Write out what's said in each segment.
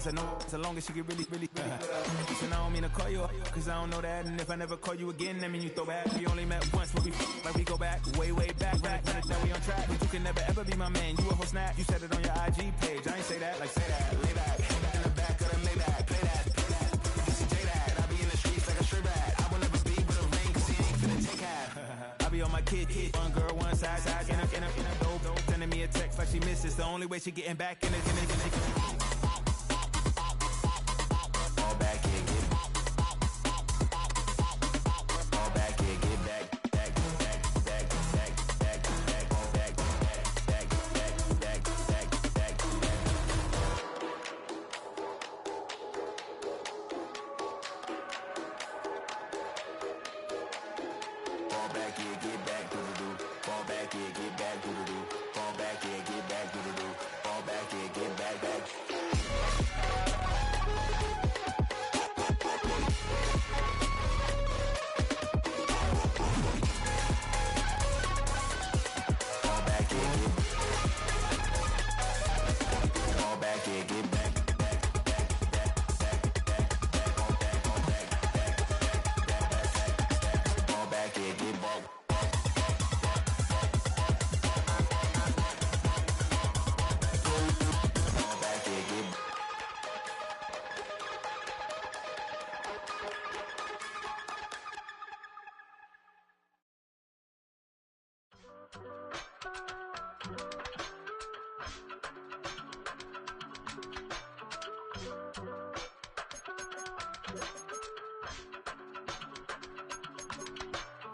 I know so long as she get really Listen, I don't mean to call you up, cause I don't know that. And if I never call you again, that mean you throw back. We only met once, but we like we go back, way back. When it's done, we on track. But you can never ever be my man, you a whole snap. You said it on your IG page, I ain't say that, like say that. Lay back, in the back of the Maybach, play that. This is J-Dad, I be in the streets like a stray rat. I will never be with a ring, cause he ain't finna take half. I be on my kid, one girl, one side, in a dope, sending me a text like she misses. The only way she getting back in it.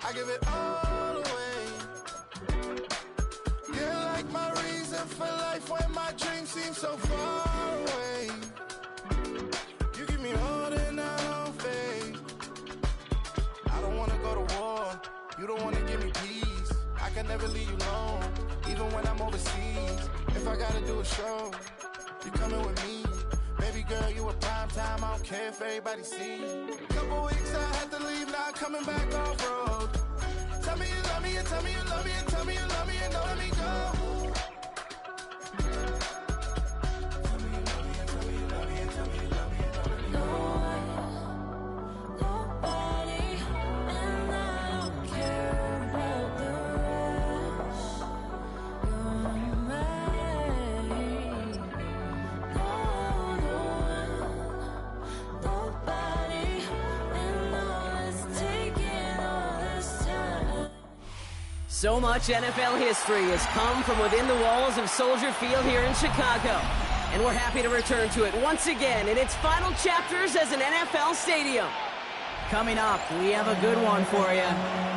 I give it all away. You're like my reason for life when my dreams seem so far away. You give me more than I don't fade. I don't wanna go to war. You don't wanna give me peace. I can never leave you alone, even when I'm overseas. If I gotta do a show, you coming with me. Baby girl, you a prime time. I don't care if everybody see. Couple weeks I had to leave, now I'm coming back off road. Tell me you love me, and tell me you love me, and tell me you love me, and don't let me go. Tell me you love me, and tell me you love me, and tell me you love me, and don't let me go. Nobody, and I don't care about the rest. You're mine. Nobody, and all is taking all this time. So much NFL history has come from within the walls of Soldier Field here in Chicago. And we're happy to return to it once again in its final chapters as an NFL stadium. Coming up, we have a good one for you.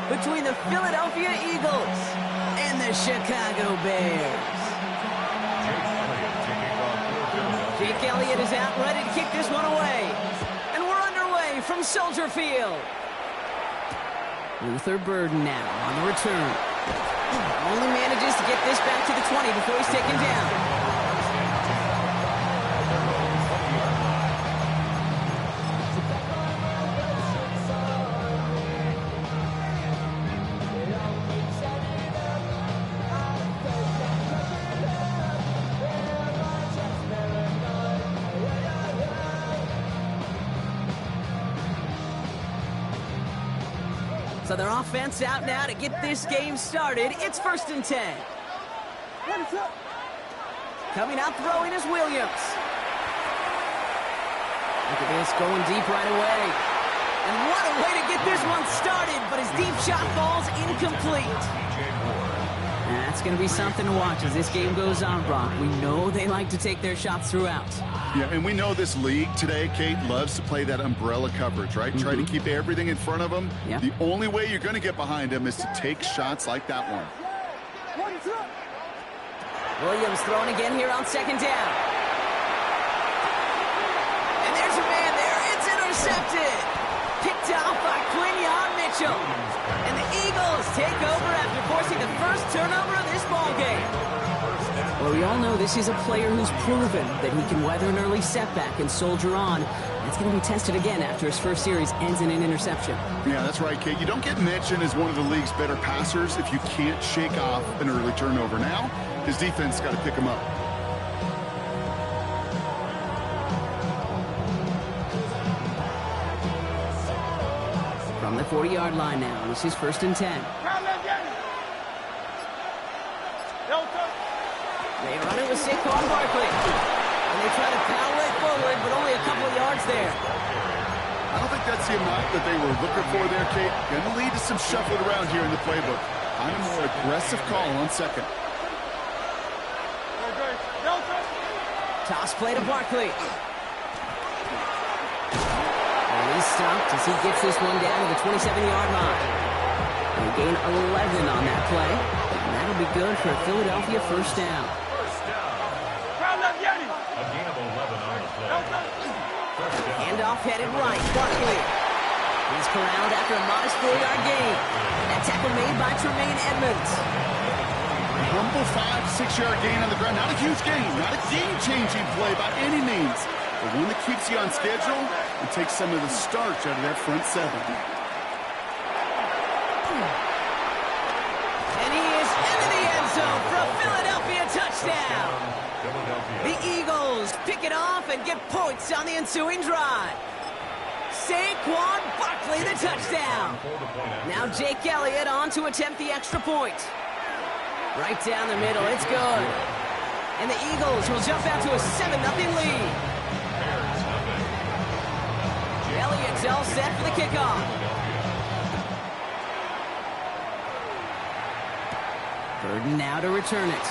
Between the Philadelphia Eagles and the Chicago Bears. Jake Elliott is out ready to kick this one away. And we're underway from Soldier Field. Luther Burden now on the return. Only manages to get this back to the 20 before he's taken down. So their offense out now to get this game started. It's 1st and 10. Coming out throwing is Williams. Look at this, going deep right away. And what a way to get this one started, but his deep shot falls incomplete. That's going to be something to watch as this game goes on, Brock. We know they like to take their shots throughout. Yeah, and we know this league today, Kate, loves to play that umbrella coverage, right? Try to keep everything in front of them. Yep. The only way you're going to get behind them is to take shots like that one. Williams throwing again here on 2nd down. And there's a man there. It's intercepted. Picked off by Quinyon Mitchell. And the Eagles take over after forcing the first turnover of this ballgame. Well, we all know this is a player who's proven that he can weather an early setback and soldier on. It's going to be tested again after his first series ends in an interception. Yeah, that's right, Kate. You don't get mentioned as one of the league's better passers if you can't shake off an early turnover. Now, his defense got to pick him up. 40-yard line now. This is 1st and 10. They run it with Saquon Barkley. And they try to power it forward, but only a couple of yards there. I don't think that's the amount that they were looking for there, Kate. Going to lead to some shuffling around here in the playbook. On a more aggressive call on second. Toss play to Barkley. And he's stopped as he gets this one down to the 27-yard line. They gain 11 on that play. And that'll be good for a Philadelphia first down. A gain of 11 on the play. Handoff headed right. Barkley. He's corralled after a modest 4-yard gain. That tackle made by Tremaine Edmonds. Humble 5-6-yard gain on the ground. Not a huge gain. Not a game-changing play by any means. But one that keeps you on schedule and takes some of the starch out of that front seven. And he is into the end zone for a Philadelphia touchdown. The Eagles pick it off and get points on the ensuing drive. Saquon Barkley, the touchdown. Now Jake Elliott on to attempt the extra point. Right down the middle, it's good. And the Eagles will jump out to a 7-0 lead. Elliott's all set for the kickoff. Burden now to return it.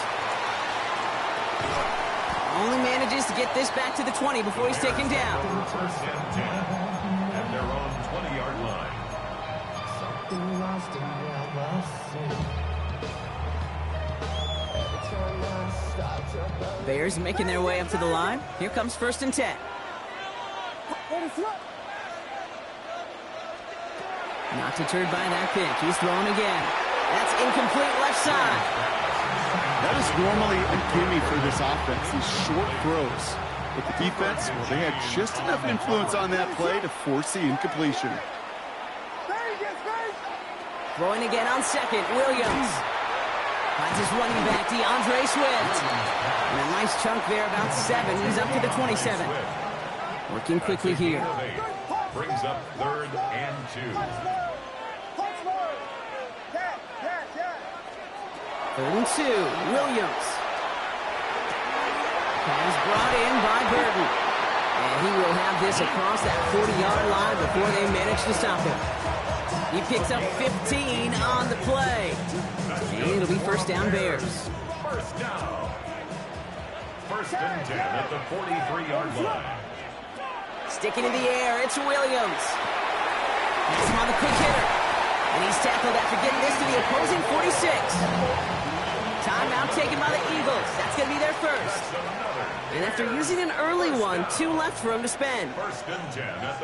Only manages to get this back to the 20 before he's taken down. First and 10 at their own 20-yard line. Bears making their way up to the line. Here comes 1st and 10. Not deterred by that pitch. He's throwing again. That's incomplete left side. That is normally a gimme for this offense, these short throws. But the defense, well, they had just enough influence on that play to force the incompletion. Throwing again on second, Williams. Finds his running back, DeAndre Swift. And a nice chunk there, about 7. He's up to the 27. Working quickly here. Brings up 3rd and 2. 3rd and 2, Williams. Pass brought in by Burton. And he will have this across that 40-yard line before they manage to stop him. He picks up 15 on the play. And it'll be first down Bears. First down. 1st and 10 at the 43-yard line. Sticking in the air, it's Williams. That's him on the quick hitter. And he's tackled after getting this to the opposing 46. Timeout taken by the Eagles. That's going to be their first. And after using an early one, 2 left for him to spend.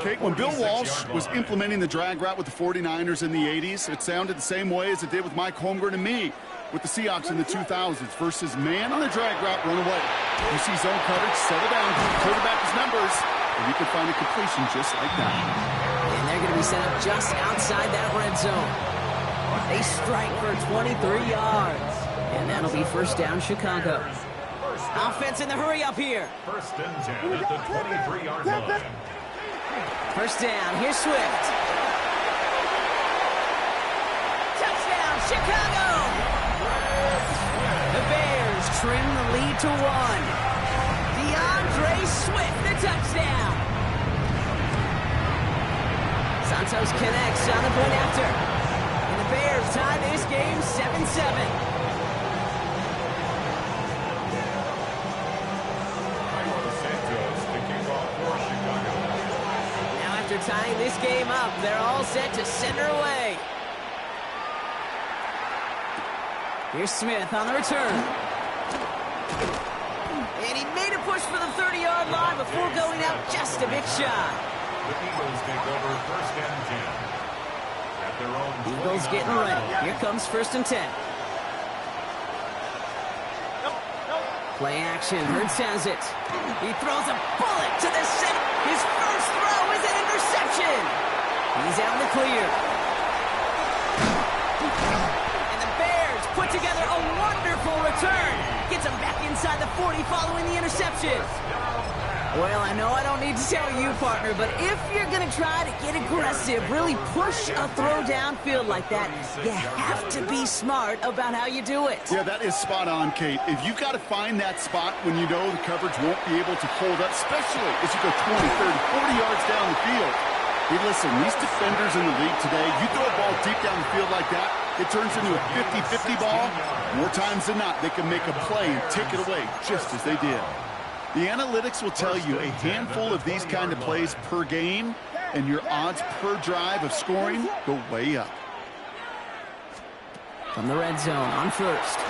Kate, when Bill Walsh was implementing the drag route with the 49ers in the 80s, it sounded the same way as it did with Mike Holmgren and me with the Seahawks in the 2000s versus man on the drag route, run away. You see zone coverage, settle down, quarterback his numbers, and you can find a completion just like that. And they're going to be set up just outside that red zone. They strike for 23 yards. And that'll be first down, Chicago. Offense in the hurry up here. 1st and 10 at the 23-yard line. First down, here's Swift. Touchdown, Chicago! The Bears trim the lead to 1. DeAndre Swift, the touchdown. Santos connects on the point after. And the Bears tie this game 7-7. Tying this game up, they're all set to send her away. Here's Smith on the return. And he made a push for the 30-yard line before going out just a bit shy. The Eagles take over 1st and 10. At their own Eagles getting ready. Here comes 1st and 10. Play action. Hurts has it. He throws a bullet to the center. His first throw is an interception. He's out in the clear. And the Bears put together a wonderful return. Gets him back inside the 40 following the interception. Well, I know I don't need to tell you, partner, but if you're going to try to get aggressive, really push a throw downfield like that, you have to be smart about how you do it. Yeah, that is spot on, Kate. If you've got to find that spot when you know the coverage won't be able to hold up, especially as you go 20, 30, 40 yards down the field. Hey, listen, these defenders in the league today, you throw a ball deep down the field like that, it turns into a 50-50 ball. More times than not, they can make a play and take it away just as they did. The analytics will tell you a handful of these kind of plays per game, and your odds per drive of scoring go way up. From the red zone on first.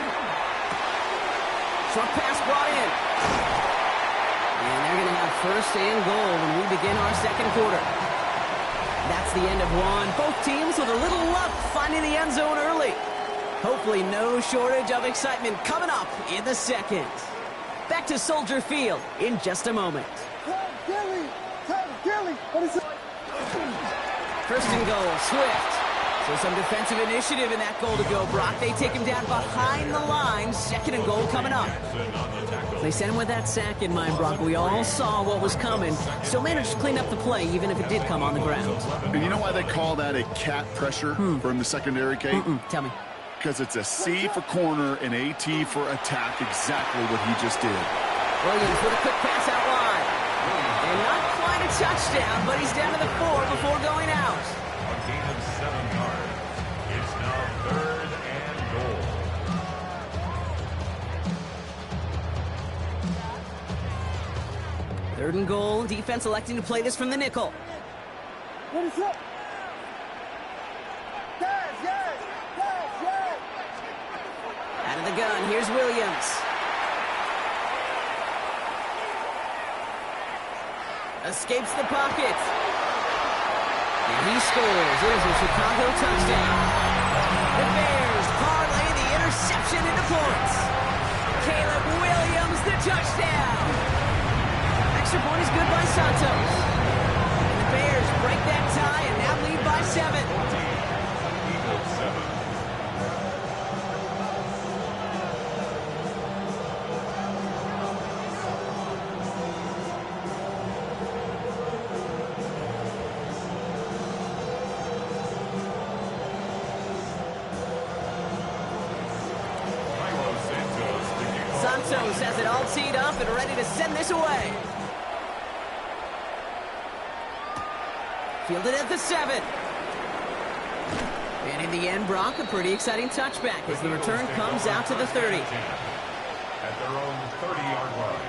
Short pass brought in. And they're going to have first and goal when we begin our second quarter. That's the end of one. Both teams with a little luck finding the end zone early. Hopefully no shortage of excitement coming up in the second. Back to Soldier Field in just a moment. First and goal, Swift. So some defensive initiative in that goal to go, Brock. They take him down behind the line. Second and goal coming up. They sent him with that sack in mind, Brock. We all saw what was coming. Still managed to clean up the play, even if it did come on the ground. And you know why they call that a cat pressure from the secondary, Kate? Tell me. Because it's a C for corner and a T for attack, exactly what he just did. Williams with a quick pass out wide. And not quite a touchdown, but he's down to the 4 before going out. A gain of 7 yards. It's now 3rd and goal. Third and goal. Defense electing to play this from the nickel. What is up? Out of the gun, here's Williams. Escapes the pocket. And he scores. It is a Chicago touchdown. The Bears parlay the interception into points. Caleb Williams, the touchdown. Extra point is good by Santos. And the Bears break that tie and now lead by 7. Eagles 7. Santos has it all teed up and ready to send this away. Fielded at the 7. And in the end, Brock, a pretty exciting touchback as the return comes out to the 30. At their own 30-yard line.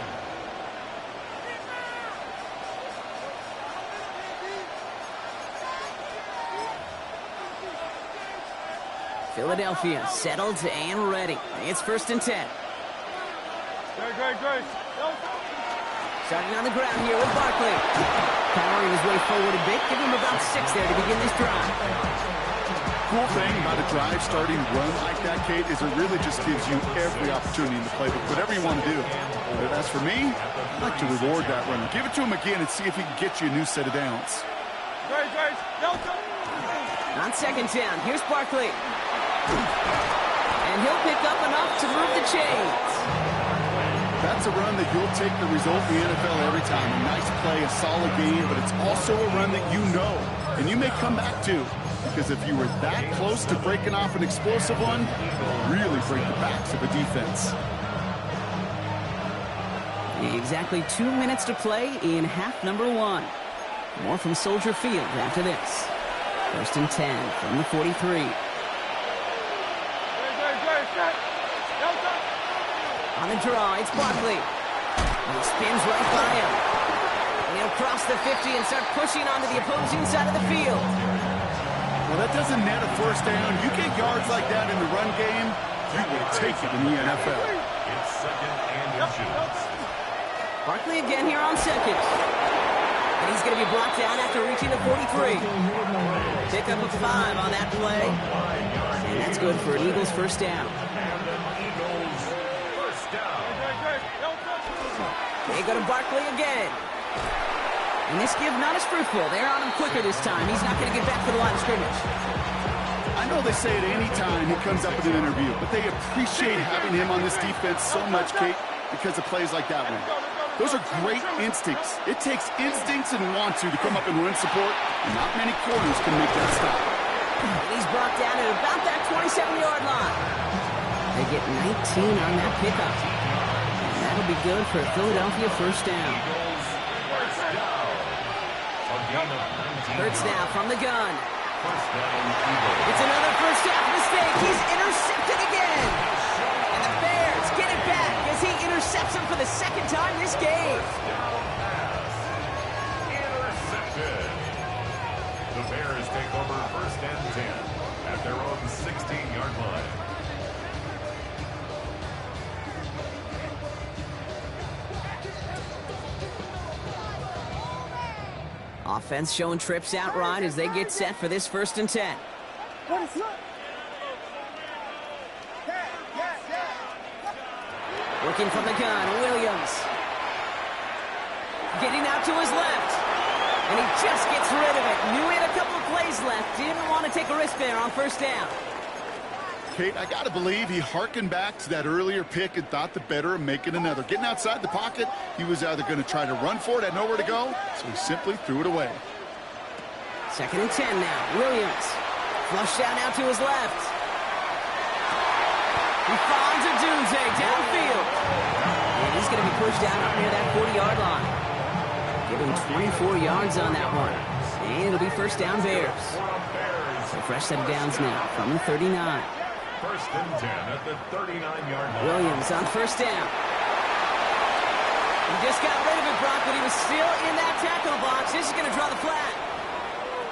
Philadelphia settled and ready. It's 1st and 10. Great. Starting on the ground here with Barkley. Powering his way forward a bit. Give him about 6 there to begin this drive. Cool thing about a drive starting run like that, Kate, is it really just gives you every opportunity in the playbook, whatever you want to do. But as for me, I'd like to reward that runner. Give it to him again and see if he can get you a new set of downs. On 2nd down, here's Barkley. And he'll pick up enough to move the chains. That's a run that you'll take the result in the NFL every time. A nice play, a solid game, but it's also a run that you know and you may come back to. Because if you were that close to breaking off an explosive one, really break the backs of a defense. Exactly 2 minutes to play in half number 1. More from Soldier Field after this. 1st and 10 from the 43. On the draw, it's Barkley. And he spins right by him. And he'll cross the 50 and start pushing onto the opposing side of the field. Well, that doesn't net a first down. You get yards like that in the run game, you will take it in the NFL. It's 2nd and inches. Barkley again here on 2nd. And he's going to be brought down after reaching the 43. Pick up a 5 on that play. And that's good for an Eagles first down. They go to Barkley again. And this give not as fruitful. They're on him quicker this time. He's not going to get back to the line of scrimmage. I know they say it any time he comes up in an interview, but they appreciate having him on this defense so much, Kate, because of plays like that one. Those are great instincts. It takes instincts and want to come up and run support, and not many corners can make that stop. And he's brought down at about that 27-yard line. They get 19 on that pickup. And that'll be good for a Philadelphia first down. Hurts now from the gun. It's another first half mistake. He's intercepted again. And the Bears get it back as he intercepts him for the second time this game. Intercepted. The Bears take over first and 10 at their own 16-yard line. Offense showing trips out right as they get set for this first and 10. Working from the gun, Williams. Getting out to his left. And he just gets rid of it. Knew he had a couple of plays left. Didn't want to take a risk there on first down. Kate, I got to believe he hearkened back to that earlier pick and thought the better of making another. Getting outside the pocket, he was either going to try to run for it, had nowhere to go, so he simply threw it away. Second and 10 now. Williams. Flushed out now to his left. He finds a Dunze downfield. And he's going to be pushed out up near that 40-yard line. Give him 24 yards on that one. And it'll be first down Bears. So fresh set of downs now from the 39. First and 10 at the 39-yard line. Williams on first down. He just got rid of it, Brock, but he was still in that tackle box. This is going to draw the flag.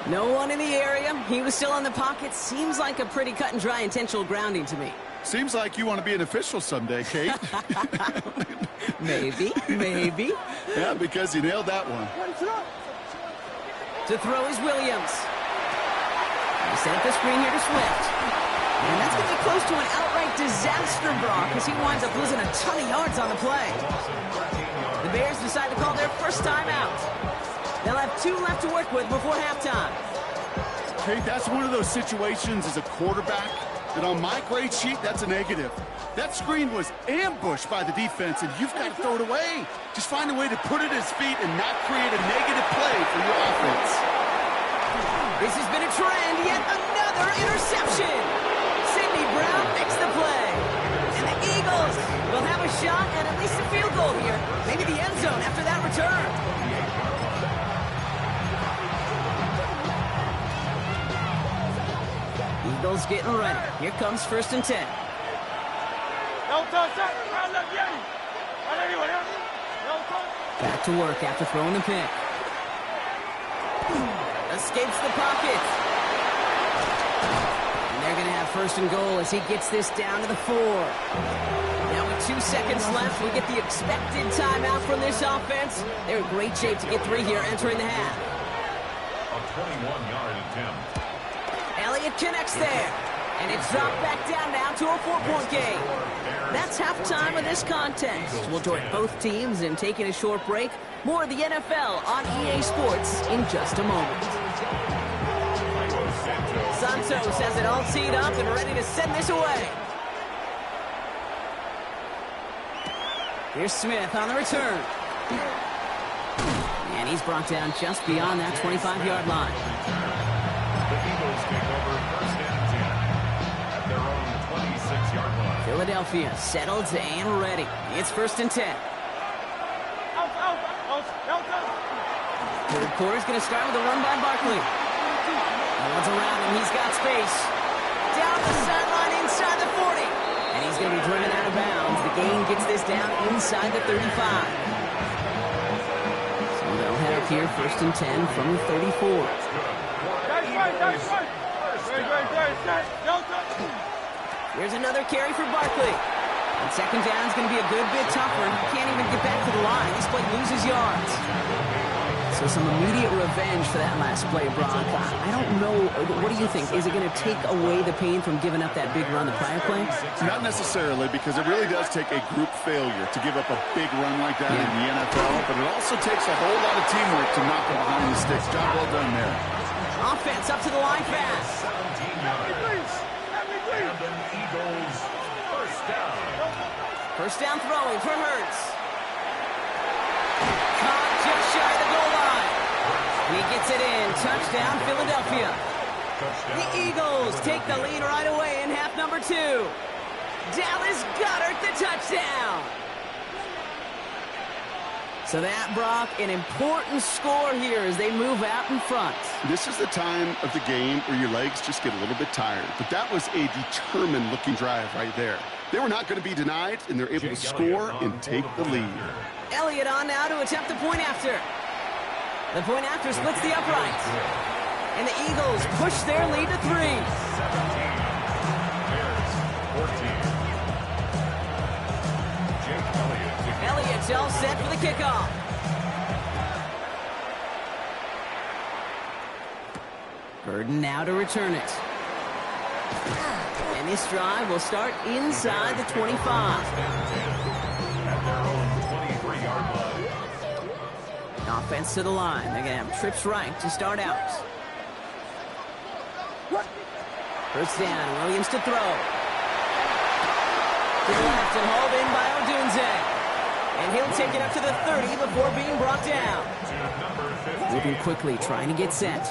No one in the area. He was still in the pocket. Seems like a pretty cut and dry intentional grounding to me. Seems like you want to be an official someday, Kate. Maybe. Yeah, because you nailed that one. To throw is Williams. He set up the screen here to Swift. And that's going to be close to an outright disaster, Brock, as he winds up losing a ton of yards on the play. The Bears decide to call their first timeout. They'll have 2 left to work with before halftime. Kate, that's one of those situations as a quarterback that on my grade sheet, that's a negative. That screen was ambushed by the defense, and you've got to throw it away. Just find a way to put it at his feet and not create a negative play for your offense. This has been a trend, yet another interception. Sidney Brown makes the play. And the Eagles will have a shot at least a field goal here. Maybe the end zone after that return. Eagles getting ready. Here comes first and 10. Back to work after throwing the pick. Escapes the pocket. And they're going to have first and goal as he gets this down to the 4. Now with 2 seconds left, we get the expected timeout from this offense. They're in great shape to get 3 here entering the half. A 21-yard attempt. Elliott connects there. And it's dropped back down now to a 4-point game. That's halftime of this contest. We'll join both teams in taking a short break. More of the NFL on EA Sports in just a moment. Santos has it all teed up and ready to send this away. Here's Smith on the return. And he's brought down just beyond that 25-yard line. The Eagles take over first and 10 at their own 26-yard line. Philadelphia settled and ready. It's first and 10. Third quarter's going to start with a run by Barkley. No one's around him. He's got space. Down the sideline inside the 40. And he's going to be driven out of bounds. The gain gets this down inside the 35. So they'll head up here first and 10 from the 34. Here's another carry for Barkley. And second down is going to be a good bit tougher. He can't even get back to the line. This play loses yards. So some immediate revenge for that last play, Brock. I don't know. What do you think? Is it going to take away the pain from giving up that big run the prior play? Not necessarily, because it really does take a group failure to give up a big run like that in the NFL, but it also takes a whole lot of teamwork to knock it behind the sticks. Job well done there. Offense up to the line fast. 17 yards. And the Eagles first down. First down throwing for Hurts. Hits it in. Touchdown, Philadelphia. The Eagles take the lead right away in half number 2. Dallas Goedert the touchdown. So that, Brock, an important score here as they move out in front. This is the time of the game where your legs just get a little bit tired. But that was a determined-looking drive right there. They were not going to be denied, and they're able to score and take the lead. Elliott on now to attempt the point after. The point after splits the uprights. And the Eagles push their lead to 3. 17. Bears 14. Jake Elliott. Elliott's all set for the kickoff. Burden now to return it. And this drive will start inside the 25. At their own 23-yard line. Offense to the line. They're going to have trips right to start out. First down, Williams to throw. To the left and hauled in by Odunze. And he'll take it up to the 30 before being brought down. Moving quickly, trying to get set.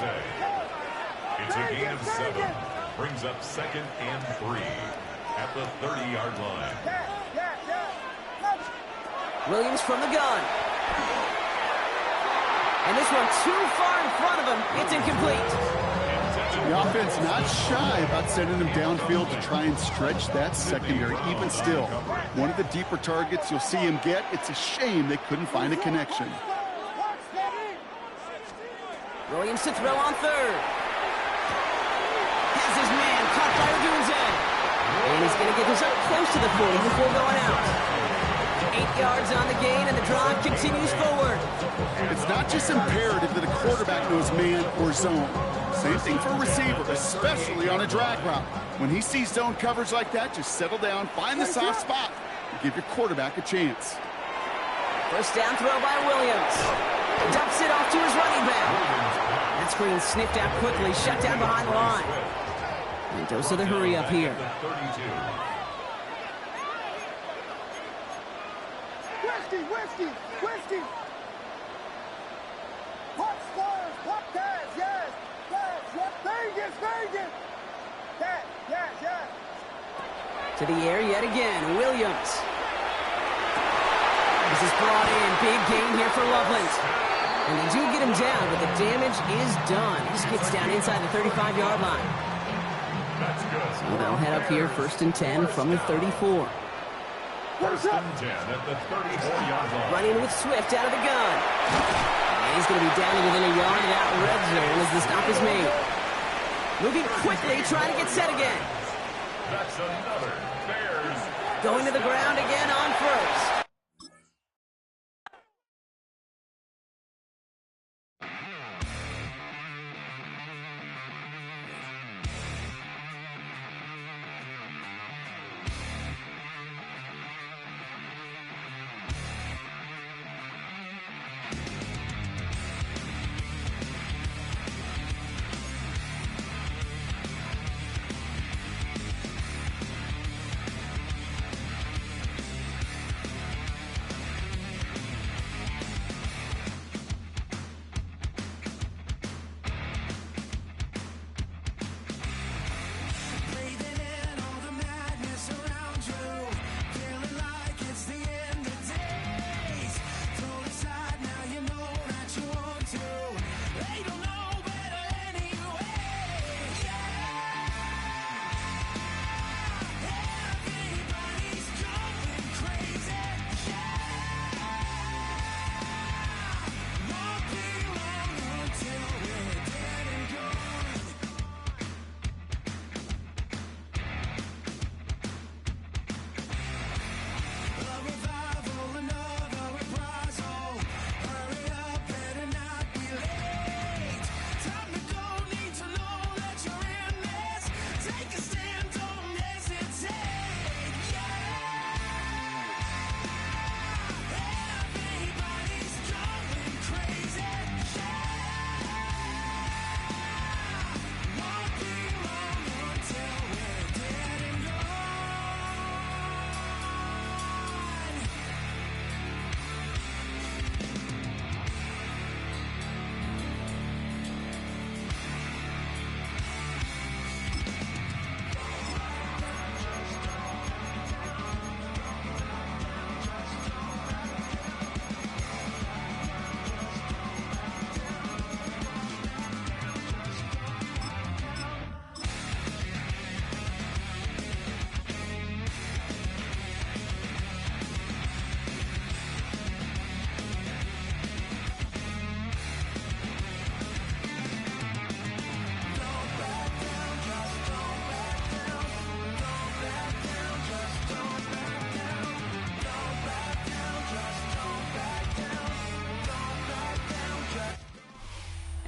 It's a gain of 7. Brings up 2nd and 3 at the 30-yard line. Williams from the gun. And this one too far in front of him. It's incomplete. The offense not shy about sending them downfield to try and stretch that secondary. Even still, one of the deeper targets you'll see him get. It's a shame they couldn't find a connection. Williams to throw on 3rd. Has his man caught by Odunze. And he's going to get this up close to the 40 before going out. 8 yards on the gain, and the drive continues forward. It's not just imperative that a quarterback knows man or zone. Same thing for a receiver, especially on a drag route. When he sees zone coverage like that, just settle down, find the soft spot, and give your quarterback a chance. First down throw by Williams. Dumps it off to his running back. That screen sniffed out quickly, shut down behind the line. And dose of the hurry up here. Whiskey! Pop stars, pop tags, yes! Vegas! Yes! To the air yet again, Williams. This is brought in, big gain here for Loveland. And they do get him down, but the damage is done. He gets down inside the 35-yard line. So they'll head up here, 1st and 10 from the 34. 1st and 10 at the 34-yard line. Running with Swift out of the gun. And he's going to be down to within a yard of that red zone as the stop is made. Moving quickly, trying to get set again. That's another Bears. Going to the ground again on 1st.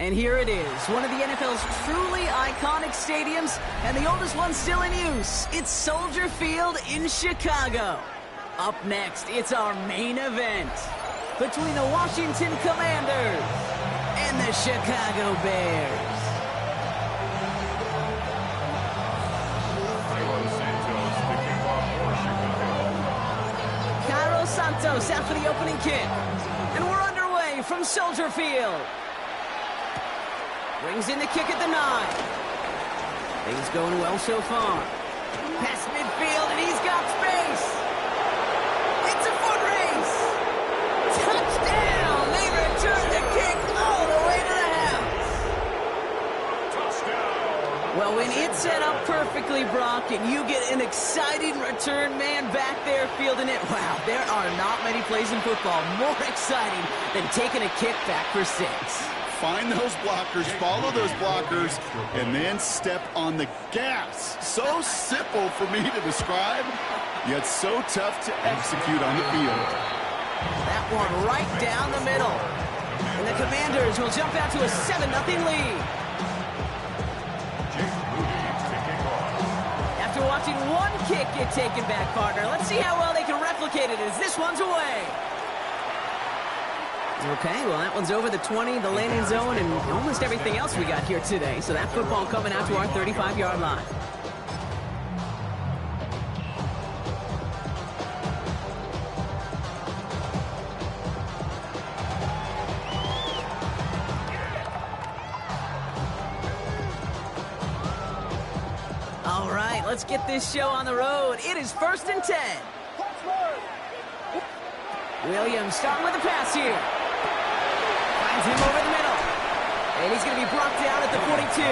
And here it is, one of the NFL's truly iconic stadiums, and the oldest one still in use. It's Soldier Field in Chicago. Up next, it's our main event between the Washington Commanders and the Chicago Bears. Cairo Santos out for the opening kick. And we're underway from Soldier Field. Brings in the kick at the 9. Things going well so far. Past midfield, and he's got space. It's a foot race. Touchdown! They return the kick all the way to the house. Touchdown! Well, when it's set up perfectly, Brock, and you get an exciting return man back there fielding it, wow, there are not many plays in football more exciting than taking a kick back for 6. Find those blockers, follow those blockers, and then step on the gas. So simple for me to describe, yet so tough to execute on the field. That one right down the middle. And the Commanders will jump out to a 7-0 lead. After watching one kick get taken back, partner, let's see how well they can replicate it as this one's away. Okay, well, that one's over the 20, the landing zone, and almost everything else we got here today. So that football coming out to our 35-yard line. All right, let's get this show on the road. It is 1st and 10. Williams starting with the pass here. Finds him over the middle. And he's going to be brought down at the 42.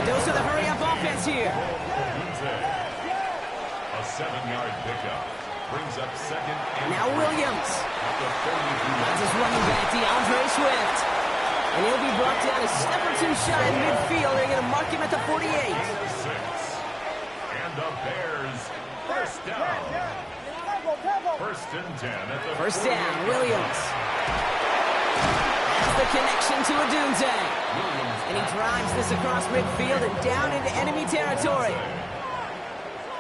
Goes to the hurry-up offense here. A 7-yard pickup. Brings up 2nd and now Williams. That's his running back, DeAndre Swift. And he'll be brought down a step or two shy in midfield. They're going to mark him at the 48. 6. And the Bears first down. 1st and 10 at the first down, Williams. Has the connection to Odunze. And he drives this across midfield and down into enemy territory.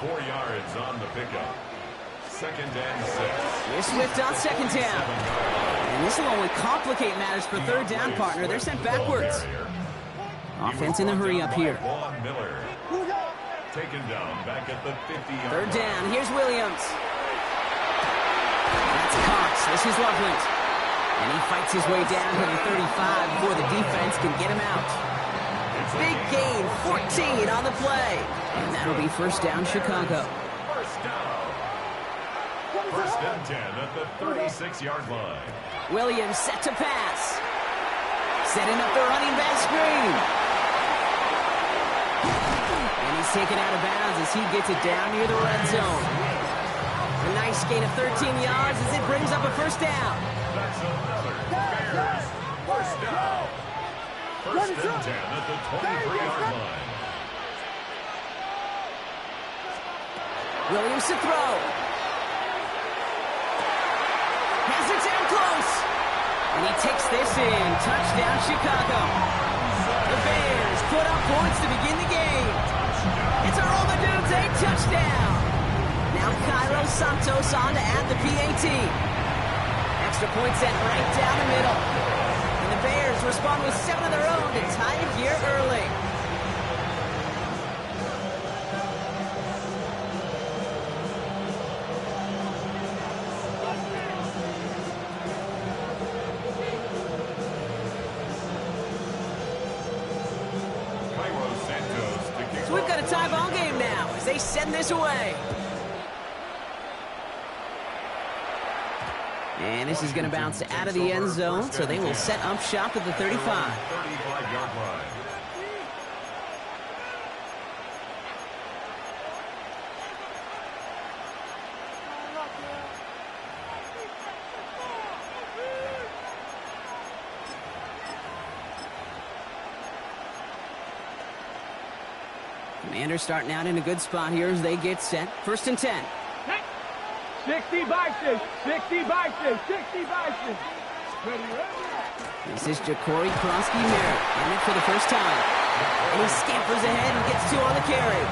4 yards on the pickup. 2nd and 6. Here's Swift on 2nd down. And this will only complicate matters for 3rd down, partner. They're sent backwards. Offense in the hurry up here. Miller. Taken down back at the 50-yard 3rd down, here's Williams. That's Cox, this is Loveland. And he fights his way down to the 35 before the defense can get him out. Big gain, 14 on the play. And that'll be 1st down, Chicago. First down. 1st and 10 at the 36-yard line. Williams set to pass. Setting up the running back screen. And he's taken out of bounds as he gets it down near the red zone. A nice gain of 13 yards as it brings up a 1st down. That's another Bears first down. 1st and 10 at the 23-yard line. Williams to throw. Has it down close. And he takes this in. Touchdown, Chicago. The Bears put up points to begin the game. It's a Roma Dudes, a touchdown. Now Cairo Santos on to add the PAT. Extra point set right down the middle. And the Bears respond with 7 of their own to tie it here early. So we've got a tie ball game now as they send this away. And this is going to bounce out of the end zone, so they will set up shop at the 35. 35-yard line. Commanders starting out in a good spot here as they get set. 1st and 10. 60 by 6, 60 by 6, 60 by 6. This is Ja'Cory Krosky-Merritt in it for the first time. And he scampers ahead and gets 2 on the carry.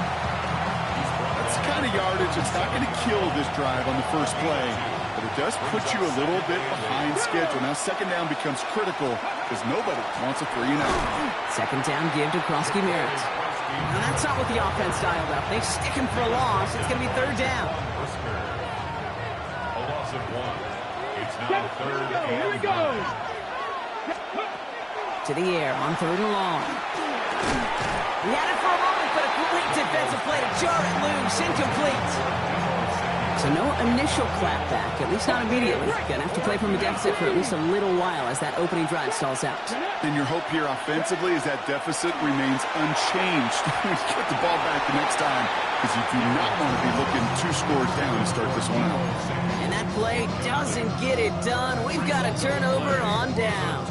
That's the kind of yardage that's not going to kill this drive on the first play, but it does put you a little bit behind schedule. Now second down becomes critical because nobody wants a 3-and-out. Second down give to Krosky-Merritt. Now that's not what the offense dialed up. They stick him for a loss. It's going to be third down. A loss of 1. It's now third and Here we go. To the air on 3rd and long. He had it for a moment, but a great defensive play to jar it loose. Incomplete. So no initial clapback, at least not immediately. Gonna have to play from a deficit for at least a little while as that opening drive stalls out. And your hope here offensively is that deficit remains unchanged when you get the ball back the next time, because you do not want to be looking 2 scores down to start this one out. And that play doesn't get it done. We've got a turnover on down.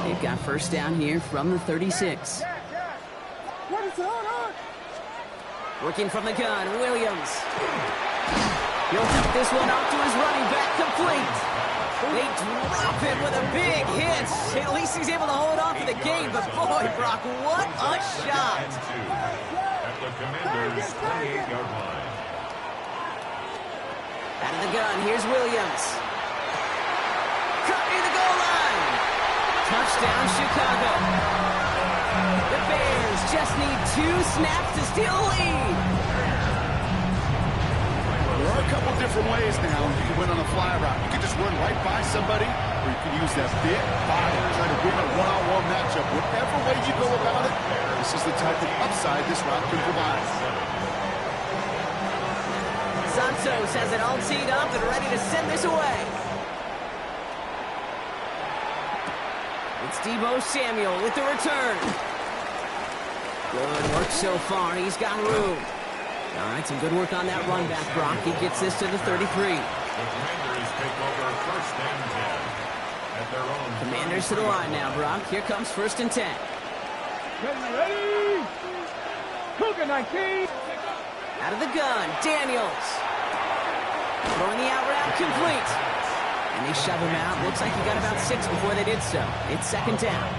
They've got first down here from the 36. What is on? Working from the gun, Williams. He'll dump this one off to his running back, complete. They drop him with a big hit. At least he's able to hold on to the game, but boy, Brock, what a shot. at the Commanders' 28-yard line. Out of the gun, here's Williams. Cut near the goal line. Touchdown, Chicago. The Bears just need 2 snaps to steal a lead. There are a couple different ways now. You can win on a fly route. You can just run right by somebody, or you can use that big body to try to win a one-on-one matchup. Whatever way you go about it, this is the type of upside this route can provide. Santos has it all teed up and ready to send this away. It's Deebo Samuel with the return. Good work so far. He's got room. All right, some good work on that run back, Brock. He gets this to the 33. The Commanders take over first and 10 at their own. Commanders to the line now, Brock. Here comes first and 10. Ready? Cougar 19. Out of the gun, Daniels. Throwing the out route, complete. And they shove him out. Looks like he got about 6 before they did so. It's second down.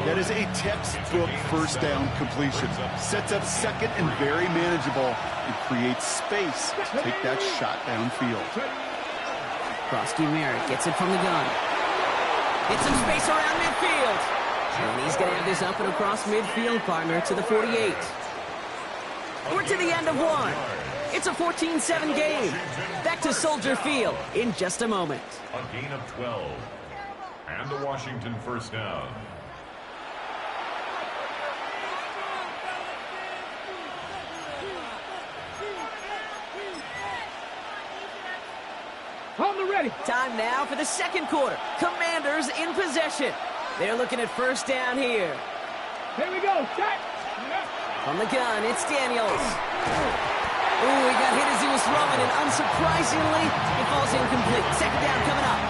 That is a textbook first down completion. Sets up second and very manageable and creates space to take that shot downfield. Krosky-Merritt gets it from the gun. Gets some space around midfield. And he's going to have this up and across midfield, partner, to the 48. We're to the end of one. It's a 14-7 game. Back to Soldier Field in just a moment. A gain of 12. And the Washington first down. On the ready. Time now for the second quarter. Commanders in possession. They're looking at first down here. Here we go. Set. From the gun, it's Daniels. Ooh, he got hit as he was throwing, and unsurprisingly, it falls incomplete. Second down coming up.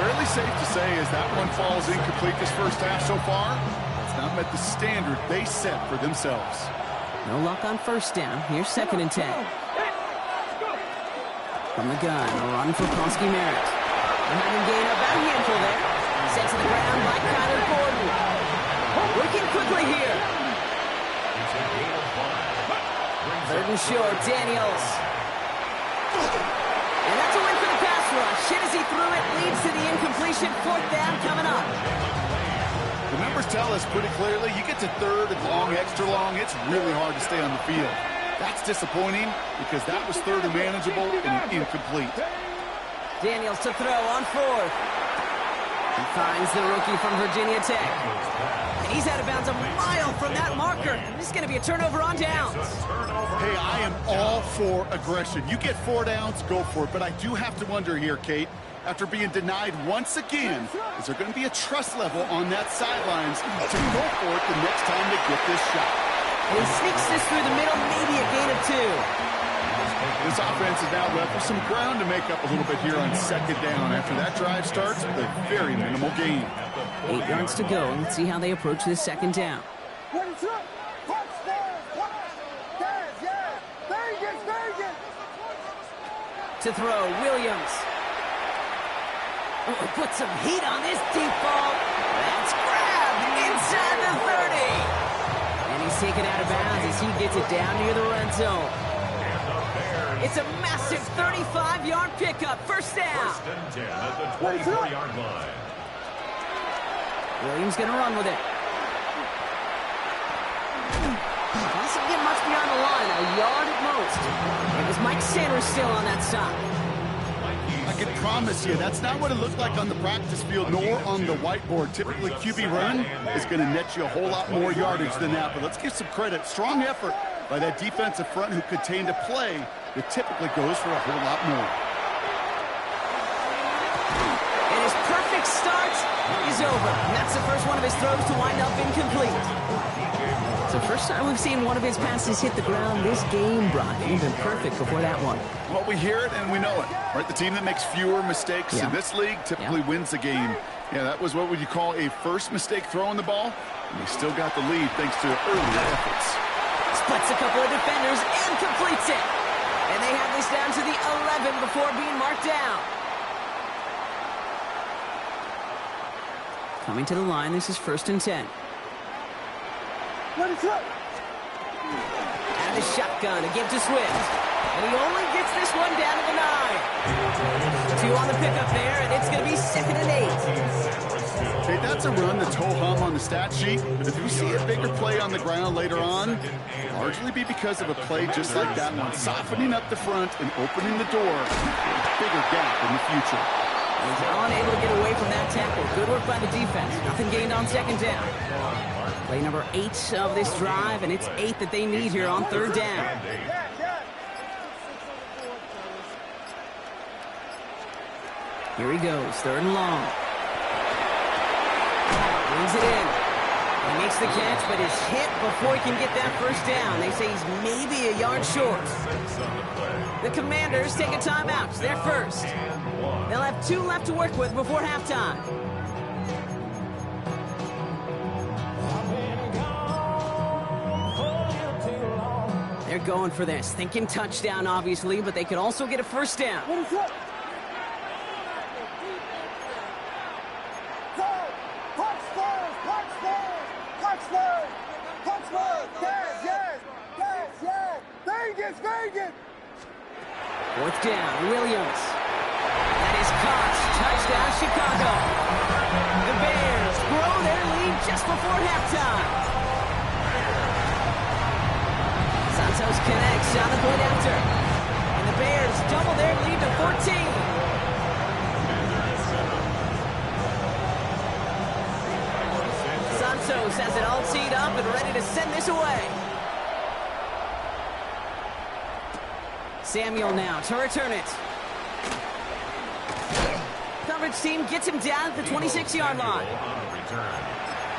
Fairly safe to say as that one falls incomplete this first half so far, it's not met the standard they set for themselves. No luck on first down. Here's second and 10. From the gun, a run for Krosky-Merritt. Behind him, gain about a handful there. Sent to the ground by Kyler Gordon. Working quickly here. It's a gain of 5. Third and short, Daniels. And that's a win for the pass rush. Hit as he threw it, leads to the incompletion. Fourth down coming up. The numbers tell us pretty clearly, you get to third and long, extra long, it's really hard to stay on the field. That's disappointing because that was third and manageable and incomplete. Daniels to throw on fourth. He finds the rookie from Virginia Tech. And he's out of bounds a mile from that marker. This is going to be a turnover on downs. Hey, I am all for aggression. You get 4 downs, go for it. But I do have to wonder here, Kate, after being denied once again, is there going to be a trust level on that sidelines to go for it the next time they get this shot? He sneaks this through the middle, maybe a gain of 2. This offense is now left with some ground to make up a little bit here on second down after that drive starts with a very minimal gain. 8 yards to go. Let's see how they approach this second down. What is up? Yes. Very good. To throw, Williams. Oh, put some heat on this deep ball. That's grabbed inside the 30. And he's taken out of bounds as he gets it down near the red zone. It's a massive 35-yard pickup. First down. First and 10 at the 24-yard line. Williams going to run with it. Doesn't get much beyond the line, a yard at most. It was Mike Sanders still on that side. I can promise you, that's not what it looked like on the practice field nor on the whiteboard. Typically, QB run is going to net you a whole lot more yardage than that. But let's give some credit. Strong effort by that defensive front who contained a play that typically goes for a whole lot more. And his perfect start is over. And that's the first one of his throws to wind up incomplete. It's the first time we've seen one of his passes hit the ground this game, Brock. He's been perfect before that one. Well, we hear it and we know it, right? The team that makes fewer mistakes in this league typically wins the game. Yeah, that was what would you call a first mistake throwing the ball, and they still got the lead thanks to earlier efforts. Splits a couple of defenders and completes it. And they have this down to the 11 before being marked down. Coming to the line, this is 1st and 10. Ready, throw. And the shotgun to give to Swift. And he only gets this one down to the 9. 2 on the pickup there, and it's going to be 2nd and 8. Okay, that's a run that's ho-hum on the stat sheet, but if you see a bigger play on the ground later on, it'll largely be because of a play just like that one, softening up the front and opening the door for a bigger gap in the future. He's unable to get away from that tackle. Good work by the defense. Nothing gained on 2nd down. Play number 8 of this drive, and it's 8 that they need here on 3rd down. Here he goes, 3rd and long. Brings it in. He makes the catch, but is hit before he can get that 1st down. They say he's maybe a yard short. The Commanders take a timeout. They're first. They'll have 2 left to work with before halftime. They're going for this. Thinking touchdown, obviously, but they could also get a 1st down. Ready, throw. Vegas! 4th down, Williams. That is caught. Touchdown, Chicago. The Bears grow their lead just before halftime. Santos connects on the point after. And the Bears double their lead to 14. Santos has it all teed up and ready to send this away. Samuel now to return it. Coverage team gets him down at the 26-yard line.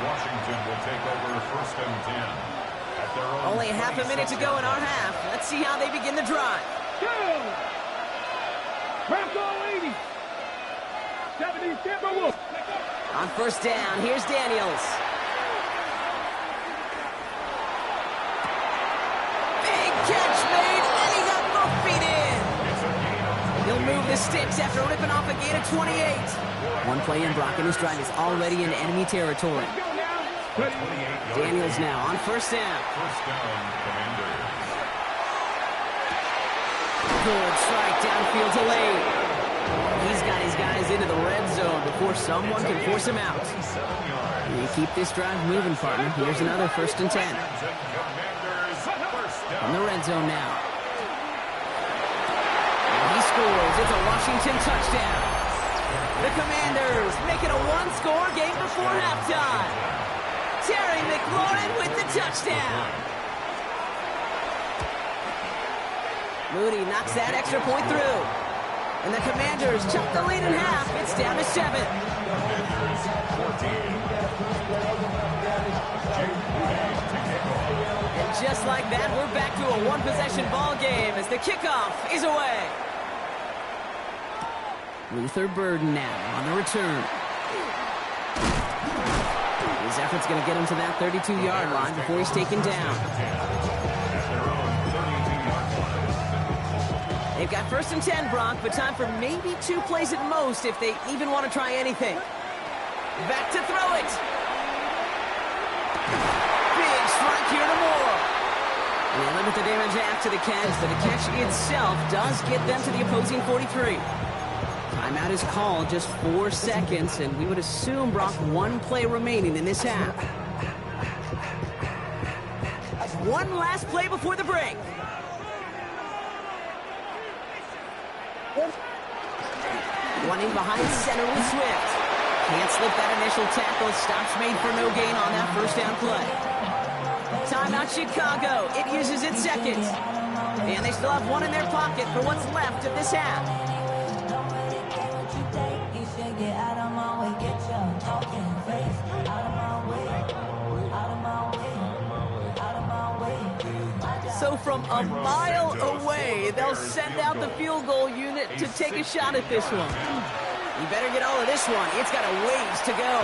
Washington will take over 1st and 10. At their own Only half a minute to go in our half. Let's see how they begin the drive. Go! Bronco 80. 70 Timberwolves. On 1st down, here's Daniels. Big catch made, and he got both feet in. He'll move the sticks after ripping off a gain of 28. One play in, Brock, and his drive is already in enemy territory. Daniels now on 1st down. 1st down, Commanders. Good strike downfield to Lane. He's got his guys into the red zone before someone can force him out. You keep this drive moving, partner. Here's another 1st and 10. On the red zone now. And he scores. It's a Washington touchdown. The Commanders make it a 1-score game before halftime. Terry McLaurin with the touchdown. Moody knocks that extra point through. And the Commanders chop the lead in half. It's down to 7. And just like that, we're back to a one-possession ball game as the kickoff is away. Luther Burden now on the return. His effort's going to get him to that 32-yard line before he's taken down. They've got 1st and 10, Brock, but time for maybe 2 plays at most if they even want to try anything. Back to throw it. Big strike here to Moore. And they limit the damage after the catch, but the catch itself does get them to the opposing 43. Timeout is called, just 4 seconds, and we would assume, Brock, 1 play remaining in this half. One last play before the break. One in behind center with Swift. Can't slip that initial tackle. Stops made for no gain on that 1st down play. Timeout Chicago. It uses its 2nd. And they still have 1 in their pocket for what's left of this half. So from a mile away, they'll send out the field goal unit to take a shot at this one. You better get all of this one. It's got a ways to go.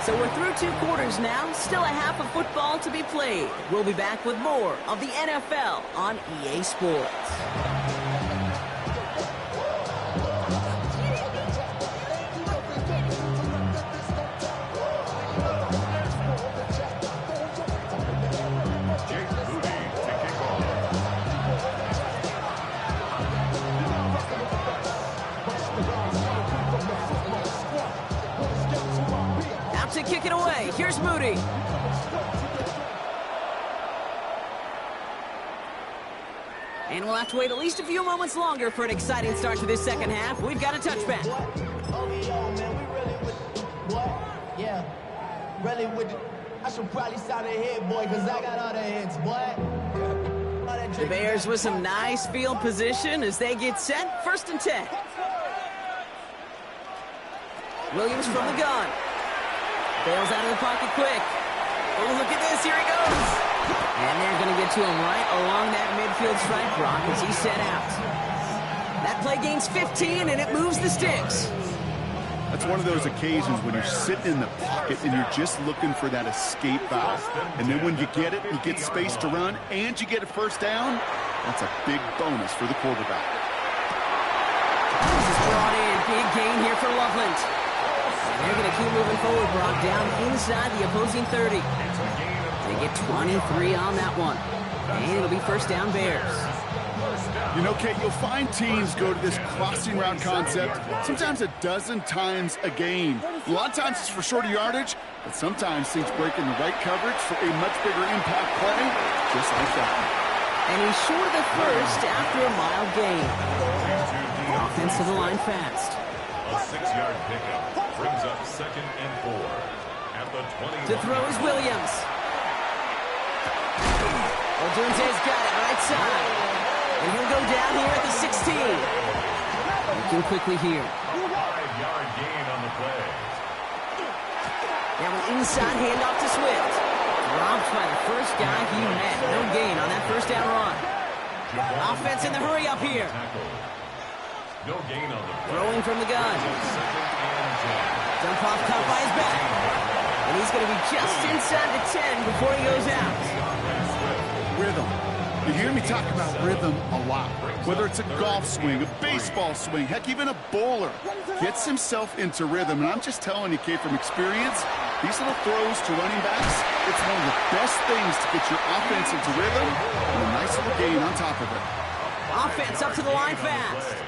So we're through 2 quarters now. Still a half of football to be played. We'll be back with more of the NFL on EA Sports. To kick it away. Here's Moody. And we'll have to wait at least a few moments longer for an exciting start to this 2nd half. We've got a touchback. I should probably sign a hit, boy, because I got all the hits, boy. The Bears with some nice field position as they get set. 1st and 10. Williams from the gun. Bails out of the pocket quick. Oh, look at this. Here he goes. And they're going to get to him right along that midfield stripe, Brock, as he's set out. That play gains 15, and it moves the sticks. That's one of those occasions when you're sitting in the pocket and you're just looking for that escape valve. And then when you get it, you get space to run, and you get a 1st down, that's a big bonus for the quarterback. This is brought in. Big gain here for Loveland. They're going to keep moving forward, Brock, down inside the opposing 30. They get 23 on that one. And it'll be 1st down Bears. You know, Kate, you'll find teams go to this crossing route concept sometimes a dozen times a game. A lot of times it's for shorter yardage, but sometimes things break in the right coverage for a much bigger impact play, just like that. And he's short of the 1st after a mile gain. Offense to the line fast. A 6-yard pickup brings up 2nd and 4 at the 20. To throw is Williams. Odunze's got it right side. And he'll go down here at the 16. Looking quickly here. 5-yard gain on the play. Now an inside handoff to Swift. Dropped by the 1st guy he met. No gain on that 1st down run. Offense in the hurry up here. No gain on the play. Throwing from the gun. 2nd and 10. Dump off caught by his back. And he's going to be just inside the 10 before he goes out. Rhythm. You hear me talk about rhythm a lot. Whether it's a golf swing, a baseball swing, heck, even a bowler gets himself into rhythm. And I'm just telling you, Kate, from experience, these little throws to running backs, it's one of the best things to get your offense into rhythm and a nice little gain on top of it. Offense up to the line fast.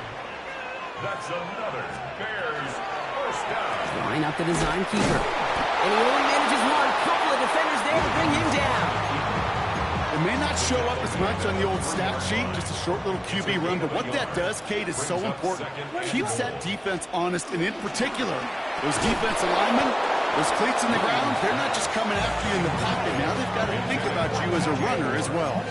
That's another Bears 1st down. Line up the design keeper. And he only manages one. Couple of defenders there to bring him down. It may not show up as much on the old stat sheet, just a short little QB run, but what that does, Kate, is so important. Keeps that defense honest, and in particular, those defensive linemen, those cleats in the ground, they're not just coming after you in the pocket. Now they've got to think about you as a runner as well.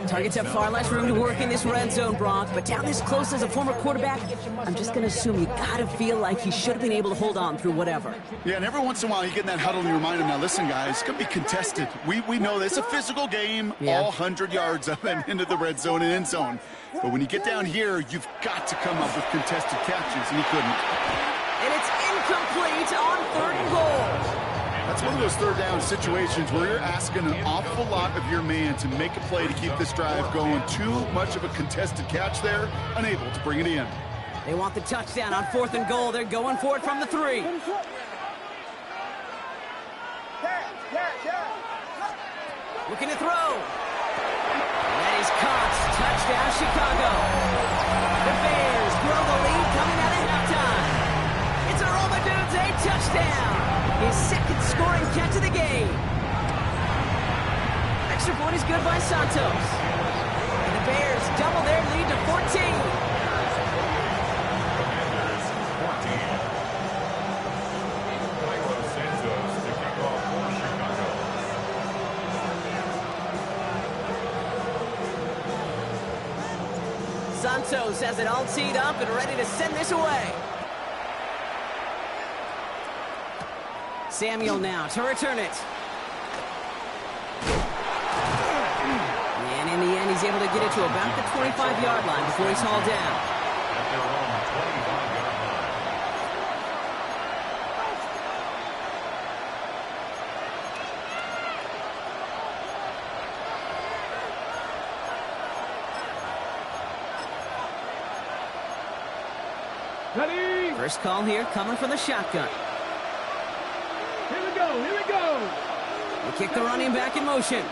Targets have far less room to work in this red zone, Brock, but down this close as a former quarterback, I'm just going to assume you got to feel like he should have been able to hold on through whatever. Yeah, and every once in a while you get in that huddle and you remind him, now listen, guys, it's going to be contested. We know this. It's a physical game, all 100 yards of it into the red zone and end zone. But when you get down here, you've got to come up with contested catches, and he couldn't. And it's incomplete on 3rd and goal. That's That's one of those third down situations where you're asking an awful lot of your man to make a play to keep this drive going. Too much of a contested catch there, unable to bring it in. They want the touchdown on 4th and goal. They're going for it from the 3. Looking to throw. And that is caught. Touchdown, Chicago. The Bears grow the lead coming out of halftime. It's a Romadudze touchdown. His second scoring catch of the game. Extra point is good by Santos. And the Bears double their lead to 14. Santos has it all teed up and ready to send this away. Samuel now to return it. And in the end, he's able to get it to about the 25-yard line before he's hauled down. At their own 25-yard line. Ready? First call here coming from the shotgun. Here we go, here we go. They kick the running back in motion.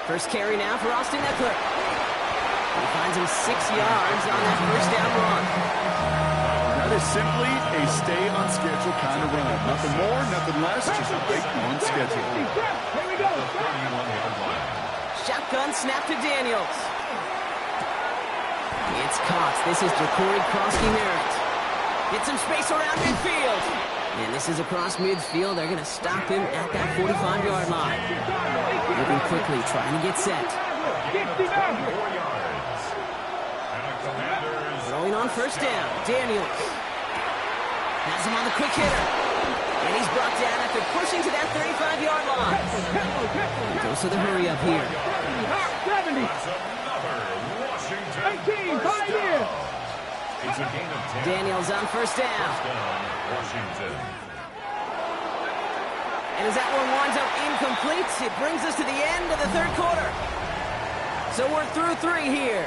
First carry now for Austin Eckler. He finds him 6 yards on that first down run. That is simply a stay on schedule kind of run. Nothing more, nothing less, just right on schedule. Here we go. 31-yard line. Shotgun snap to Daniels. It's caught. This is Ja'Cory Krosky-Merritt. Get some space around midfield. And this is across midfield. They're going to stop him at that 45-yard line. Moving quickly, trying to get set. 4 yards. And a Commanders. Throwing on first down. Daniels. Has him on the quick hitter. And he's brought down after pushing to that 35-yard line. Goes to the hurry up here. 70. That's another Washington 18, first 5 years. down. It's a gain of 10. Daniels on first down. First down, Washington. And as that one winds up incomplete, it brings us to the end of the third quarter. So we're through 3 here.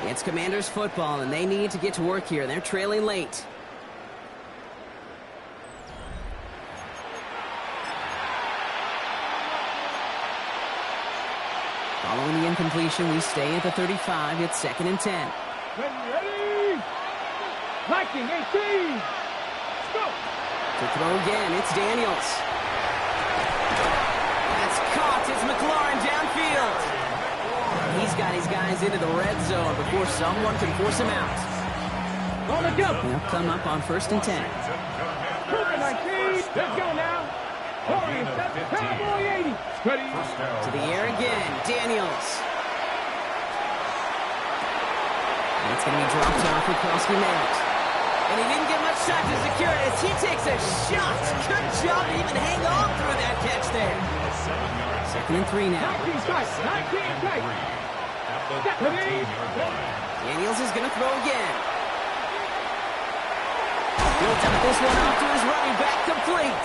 It's Commanders football, and they need to get to work here. They're trailing late. Following the incompletion, we stay at the 35. It's 2nd and 10. Ready? Liking 18. Let's go. To throw again, it's Daniels. That's caught. It's McLaurin downfield. He's got his guys into the red zone before someone can force him out. On the go. They'll come up on 1st and 10. Cooper 19. Let's go now. Corey, Cowboy 80. Ready? First down. To the air again, Daniels. And it's going to be dropped off for Krosky-Merritt. And he didn't get much time to secure it as he takes a shot. Good job to even hang on through that catch there. 2nd and 3 now. 19 tight. 19 tight. At the 13-yard line. Daniels is going to throw again. He'll dump this one off to his running back, complete.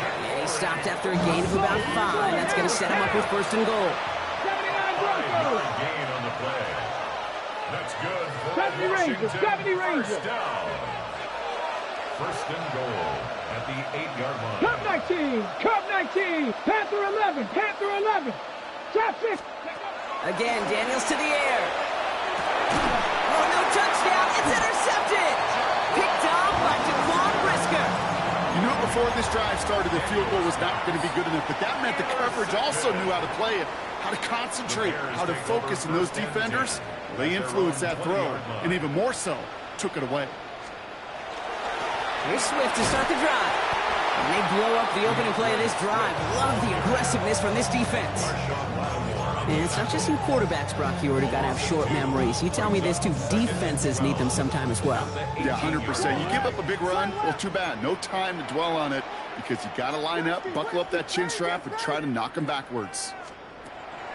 And he stopped after a gain of about 5. That's going to set him up with 1st and goal. 79 Broncos. Gain on the play. That's good for 70 Rangers. Washington. 70 Rangers. First down. 1st and goal at the 8-yard line. Cub 19. Cub 19. Panther 11. Panther 11. Trap 6. Again, Daniels to the air. Oh, no touchdown. It's intercepted. Picked off by Jaquan Brisker. You knew before this drive started the field goal was not going to be good enough, but that meant the coverage also knew how to play it, how to concentrate, how to focus, and those defenders, they influenced that throw, and even more so, took it away. Here's Swift to start the drive. And they blow up the opening play of this drive. Love the aggressiveness from this defense. And it's not just in quarterbacks, Brock Huard, who got to have short memories. You tell me this too, defenses need them sometime as well. Yeah, 100%. You give up a big run, well, too bad. No time to dwell on it because you got to line up, buckle up that chin strap, and try to knock them backwards.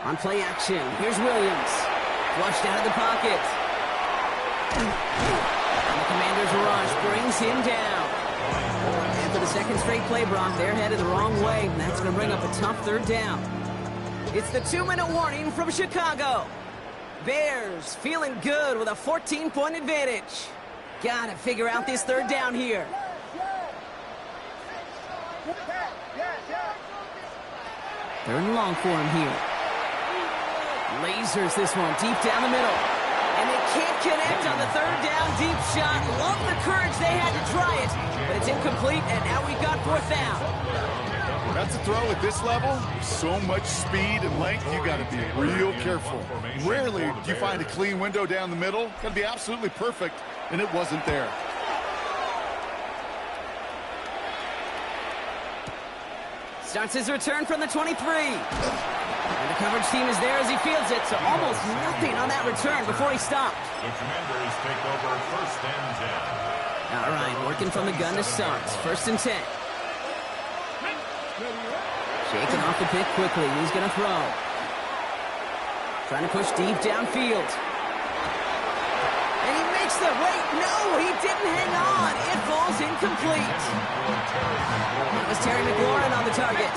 On play action, here's Williams. Flushed out of the pocket. And the Commander's rush brings him down. And the the second straight play, Brock. They're headed the wrong way, and that's going to bring up a tough third down. It's the 2-minute warning from Chicago. Bears feeling good with a 14-point advantage. Got to figure out this third down here. Third and long for him here. Lasers this one deep down the middle. And they can't connect on the third down deep shot. Love the courage they had to try it, but it's incomplete, and now we've got fourth down. That's a throw at this level. So much speed and length, you got to be real careful. Rarely do you find a clean window down the middle. Got to be absolutely perfect, and it wasn't there. Starts his return from the 23. And the coverage team is there as he fields it, so almost nothing on that return before he stopped. The Commanders take over first and 10. All right, working from the gun to start. First and 10. Shaking off the pick quickly. He's going to throw. Trying to push deep downfield. And he makes the wait. No, he didn't hang on. It falls incomplete. It was Terry McLaurin on the target.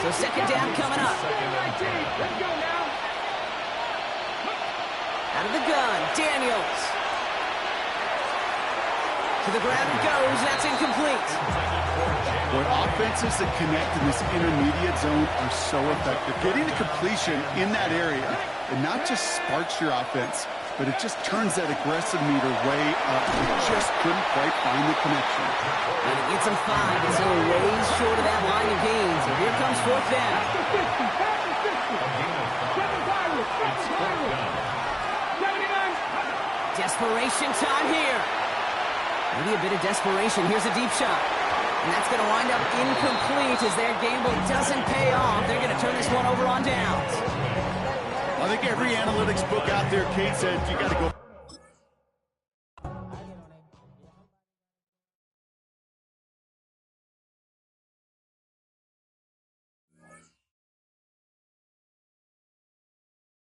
So second down coming up. Out of the gun, Daniels. To the ground it goes. That's incomplete. Boy, offenses that connect in this intermediate zone are so effective. Getting the completion in that area, it not just sparks your offense, but it just turns that aggressive meter way up. It just couldn't quite find the connection. And it gets him 5. It's still ways short of that line of gains. And here comes fourth down. Desperation time here. Maybe a bit of desperation. Here's a deep shot. And that's going to wind up incomplete as their gamble doesn't pay off. They're going to turn this one over on downs. I think every analytics book out there, Kate, said you got to go